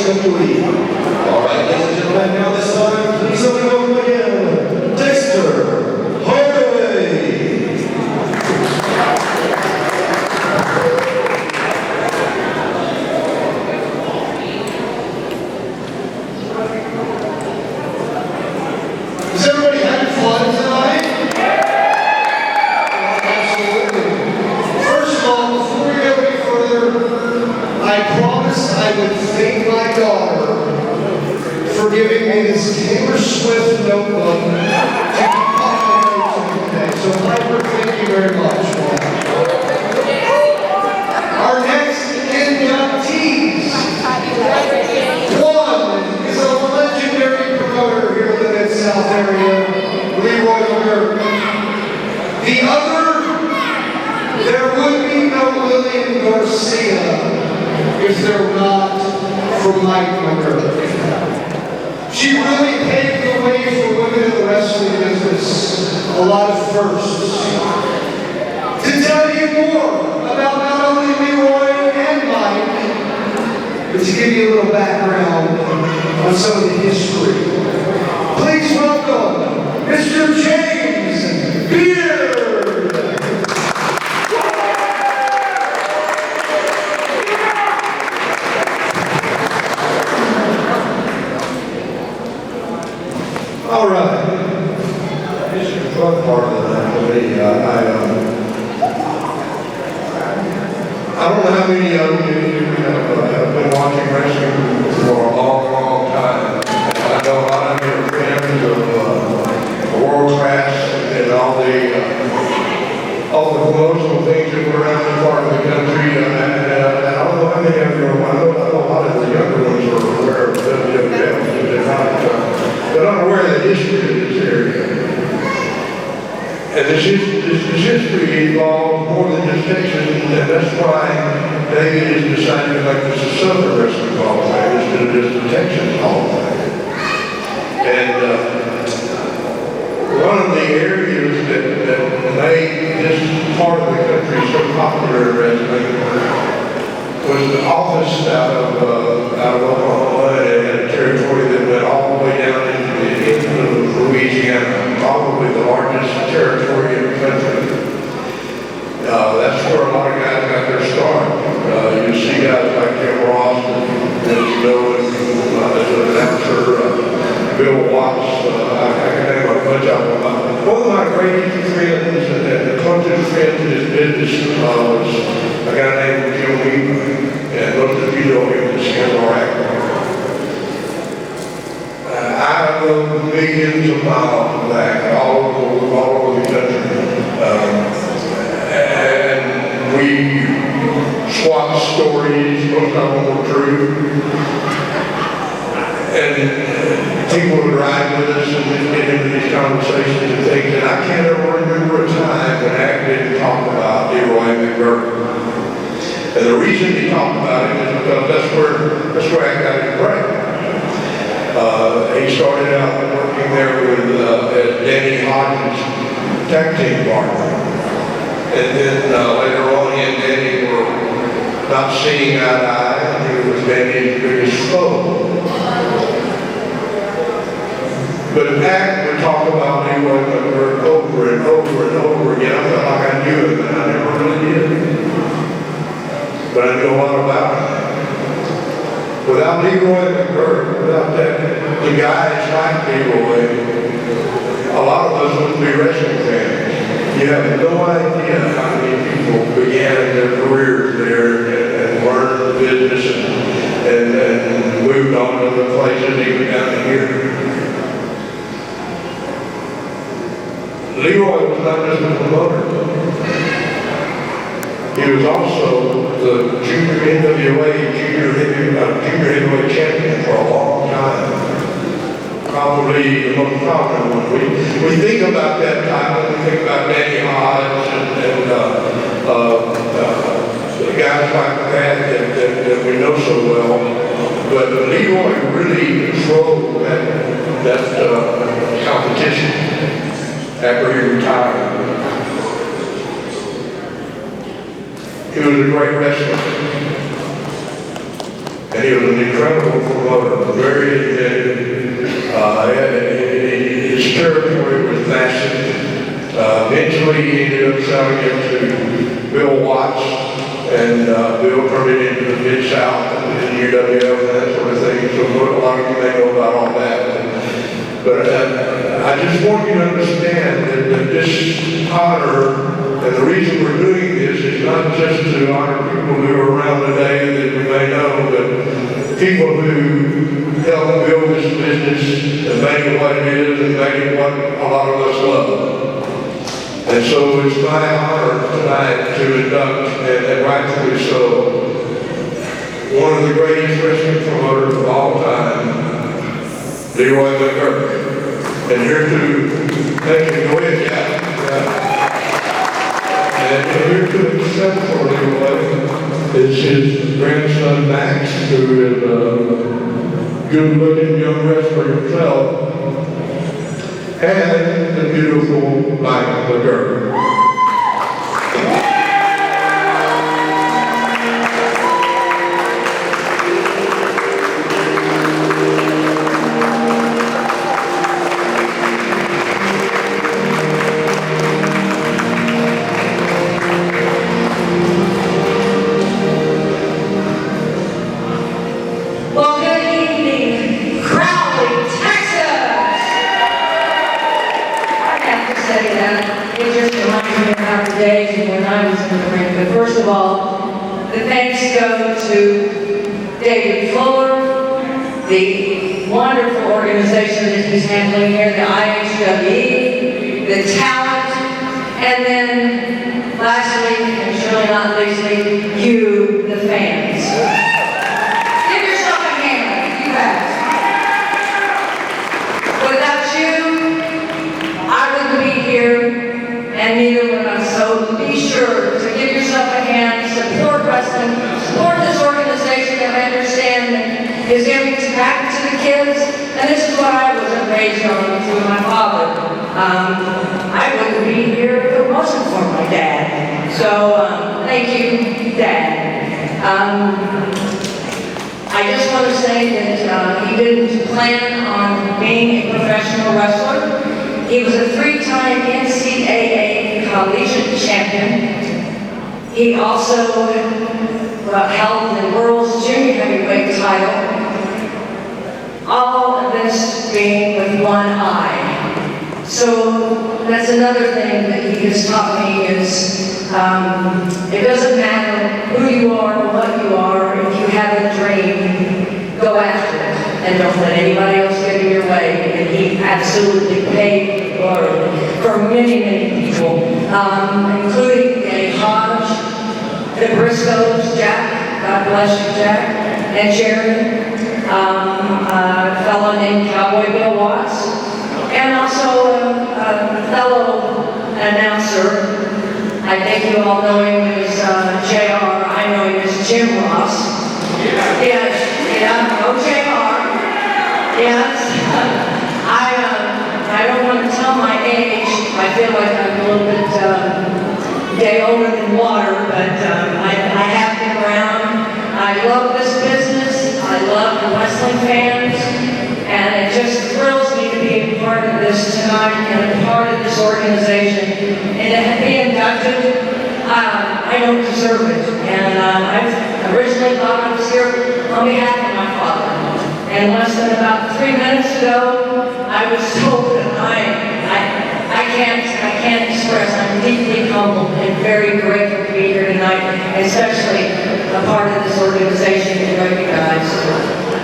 IHWE. All right, ladies and gentlemen, now this time, please welcome again, Dexter Hardaway. Is everybody having fun tonight? Absolutely. First of all, before we go any further, I promised I would thank my daughter for giving me this Taylor Swift notebook to keep my notes in today. So Piper, thank you very much. Our next inductees. One is a legendary promoter here in the Mid-South area, Leroy McGuirk. The other, there would be no Lillian Garcia if there were not for Mike McGuirk. She really paved the way for women in the wrestling business. A lot of firsts. To tell you more about not only Leroy and Mike, but to give you a little background on some of the history. Please welcome Mr. James Beard. All right. This is the fun part of the night for me. I don't know how many of you have been watching wrestling for a long, long time. I know a lot of you are fans of world class and all the promotional things that were around this part of the country. And I don't know how many of you are, I know a lot of the younger ones are aware of WWF. They're not aware of the history of this area. And this history involves more than just Texas, and that's why David has decided to make this a Southern Wrestling Hall of Fame instead of just a Texas Hall of Fame. And one of the areas that made this part of the country so popular in wrestling was the office out of Oklahoma. It had a territory that went all the way down into Louisiana, probably the largest territory in the country. That's where a lot of guys got their start. You see guys like Jim Ross and Bill as an announcer, Bill Watts. I can name a bunch of them. One of my greatest friends and closest friends in this business was a guy named Jim Weaver. And most of you know him as Scandal Rack. I rode millions of miles back all over the country. And we swapped stories, most of them were true. And people would ride with us and get into these conversations and things. And I can't ever remember a time when I didn't talk about Leroy McGuirk. And the reason he talked about it is because that's where I got his break. He started out working there with Danny Hodges' tag team partner. And then later on he and Danny were not seeing eye to eye, and he was Danny's biggest foe. But Pat would talk about Leroy McGuirk over and over and over again. I felt like I knew him, and I never really did. But I knew a lot about it. Without Leroy McGuirk, without the guys like Leroy, a lot of us wouldn't be wrestling fans. You have no idea how many people began their careers there and learned the business and moved on to other places, even down to here. Leroy was not just a promoter. He was also the junior NWA junior heavyweight champion for a long time. Probably the most prominent one. We think about that title, we think about Danny Hodge and guys like that that we know so well. But Leroy really drove that competition after he retired. He was a great wrestler. And he was an incredible promoter, very inventive. His territory was massive. Eventually he ended up selling it to Bill Watts, and Bill turned it into the Mid-South and UWF and that sort of thing. So a lot of you may know about all that. But I just want you to understand that this honor, and the reason we're doing this is not just to honor people who are around today that we may know, but people who helped build this business and make it what it is and make it what a lot of us love. And so it's my honor tonight to induct, and rightfully so, one of the greatest wrestling promoters of all time, Leroy McGuirk. And here to thank you, go ahead, Jack. And here to accept for Leroy is his grandson Max, who is a good-looking young wrestler himself, and the beautiful Mike McGuirk. First of all, the thanks go to David Fuller, the wonderful organization that he's handling here, the IHWE, the talent, and then lastly, and surely not leastly, you, the fans. Give yourself a hand, you guys. Without you, I wouldn't be here, and neither would I. So be sure to give yourself a hand, support wrestling, support this organization that I understand is giving back to the kids. And this is what I was raised on through my father. I wouldn't be here if it wasn't for my dad. So thank you, Dad. I just want to say that he didn't plan on being a professional wrestler. He was a three-time NCAA collegiate champion. He also held the world's junior heavyweight title. All of this being with one eye. So that's another thing that he has taught me is it doesn't matter who you are or what you are. If you have a dream, go after it. And don't let anybody else get in your way. And he absolutely paved the road for many, many people, including Danny Hodge, the Briscoes, Jack, God bless you, Jack, and Jerry, a fellow named Cowboy Bill Watts, and also a fellow announcer. I think you all know him as JR. I know him as Jim Ross. Yes, yeah, no JR. Yes, I don't want to tell my age. I feel like I'm a little bit day older than water, but I have been around. I love this business. I love the wrestling fans, and it just thrills me to be a part of this tonight and a part of this organization. And to be inducted, I don't deserve it. And I originally thought I was here on behalf of my father. And less than about 3 minutes ago, I was told that I can't express. I'm deeply humbled and very grateful to be here tonight, especially a part of this organization and recognized.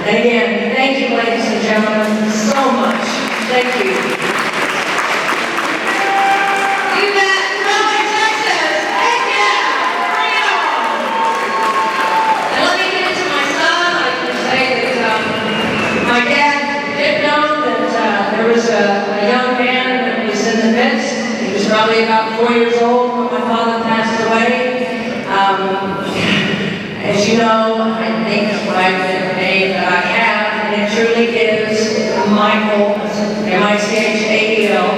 And again, thank you, ladies and gentlemen, so much. Thank you. You bet. Raleigh, Texas. Heck yeah. Bring it on. And let me get to my son. I can say that my dad did know that there was a young man that was in the midst. He was probably about 4 years old when my father passed away. As you know, I think by the name that I have, and it truly is Michael, M-I-C-H-A-E-L.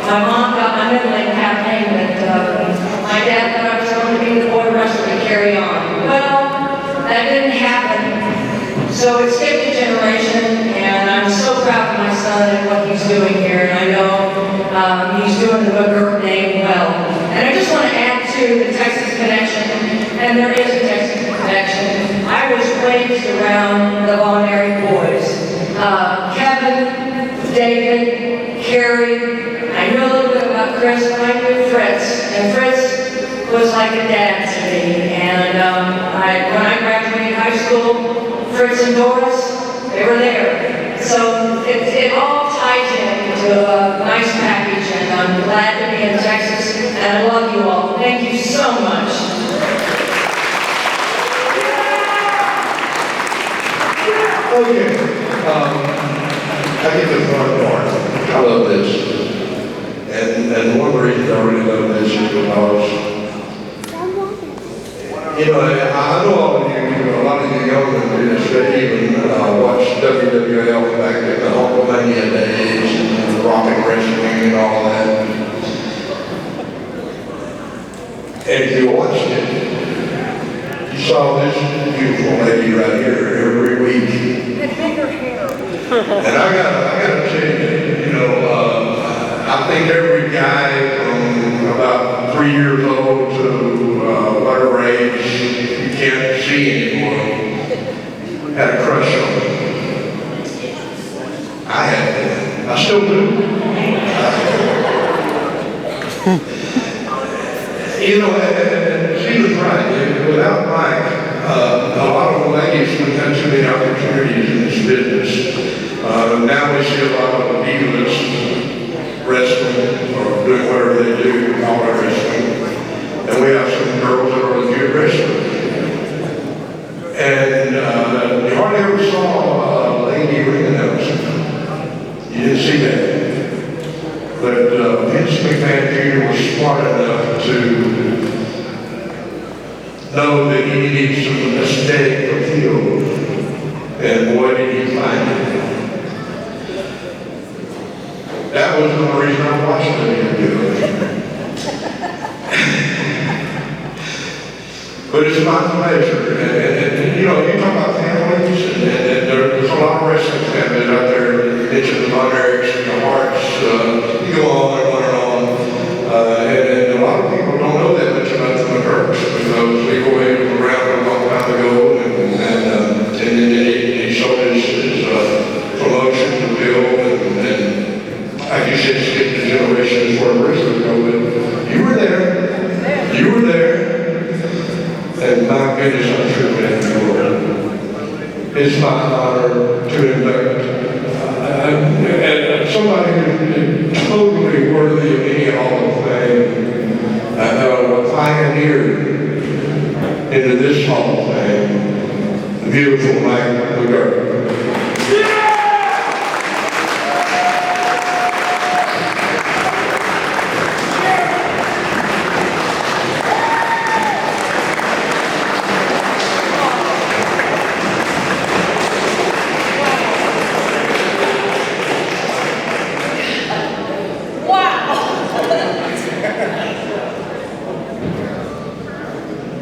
My mom got my middle name Kathleen, but my dad thought I was going to be the boy wrestler to carry on. Well, that didn't happen. generation, and I'm so proud of my son and what he's doing here, and I know he's doing the McGuirk name well. And I just want to add to the Texas connection, and there is a Texas connection. I was raised around the Vonnery boys. Kevin, David, Carrie, I know a little bit about Chris, but I knew Fritz, and Fritz was like a dad to me. And when I graduated high school, Fritz and Doris, they were there. So it all ties into a nice package, and I'm glad to be in Texas, and I love you all. Thank you so much. Okay. I get the fun part. I love this. And one of the reasons I really love this is because, you know, I know all of you, a lot of you young ones, that even watched WWL back in the Hulkamania days, and rock and wrestling and all that. And if you watched it, you saw this beautiful lady right here every week. And I gotta tell you, you know, I think every guy from about 3 years old to whatever age you can't see anymore had a crush on me. I had, I still do. You know, and she was right. Without Mike, a lot of the ladies would have too many opportunities in this business. Now we see a lot of the divas wrestling or doing whatever they do, all their wrestling. And we have some girls that are legit wrestlers. And you hardly ever saw a lady ring announcer. You didn't see that. But Vince McMahon Jr. was smart enough to know that he needed some aesthetic appeal. And boy, did he find it. That was the reason I watched it. But it's my pleasure. And you know, you talk about families, and there's a lot of wrestling families out there. You mentioned the Vonnerys, the Harts, you go on and on and on. And a lot of people don't know that much about the McGuirks, because Leroy was around a long time ago, and then he sold his promotion to Bill, and I guess it's skipped the generations for a reason ago, but you were there. You were there. And my goodness, I'm sure that you were. It's my honor to induct somebody who's totally worthy of any Hall of Fame, a pioneer into this Hall of Fame, the beautiful Mike McGuirk.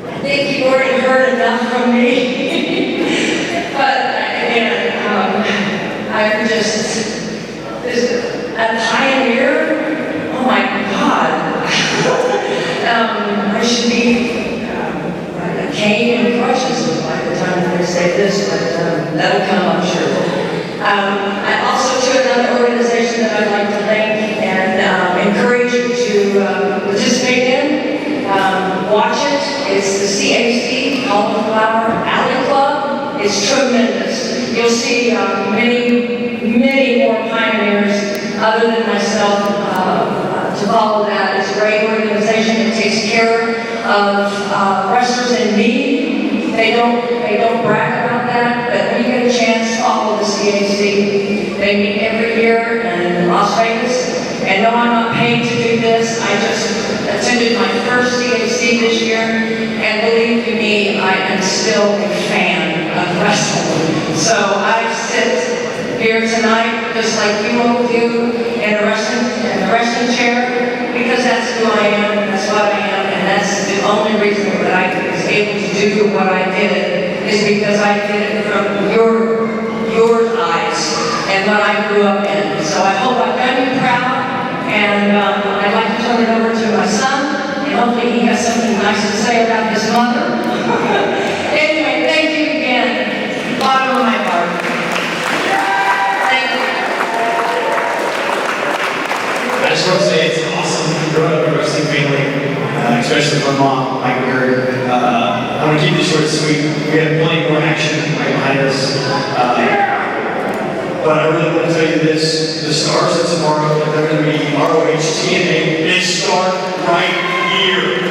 I think you've already heard enough from me. But again, I'm just a pioneer. Oh my God. I should be a cane and crutches by the time they say this, but that'll come, I'm sure. I also to another organization that I'd like to thank and encourage you to participate in. Watch it. It's the CAC, Cauliflower Alley Club. It's tremendous. You'll see many more pioneers other than myself to follow that. It's a great organization. It takes care of wrestlers in need. They don't brag about that, but when you get a chance, follow the CAC. They meet every year in Las Vegas. And no, I'm not paid to do this. I just attended my first CAC this year, and believe you me, I am still a fan of wrestling. So I sit here tonight, just like you all do, in a wrestling chair, because that's who I am, that's what I am, and that's the only reason that I was able to do what I did, is because I did it from your And I'd like to turn it over to my son, and hopefully he has something nice to say about his mother. Anyway, thank you again. Bottom of my heart. Thank you. I just want to say it's awesome growing up in a wrestling family, especially with my mom, Mike McGuirk. I'm going to keep this short and sweet. We have plenty more action right behind us. But I really want to tell you this, the stars of tomorrow, they're going to be ROH, TNA, they start right here.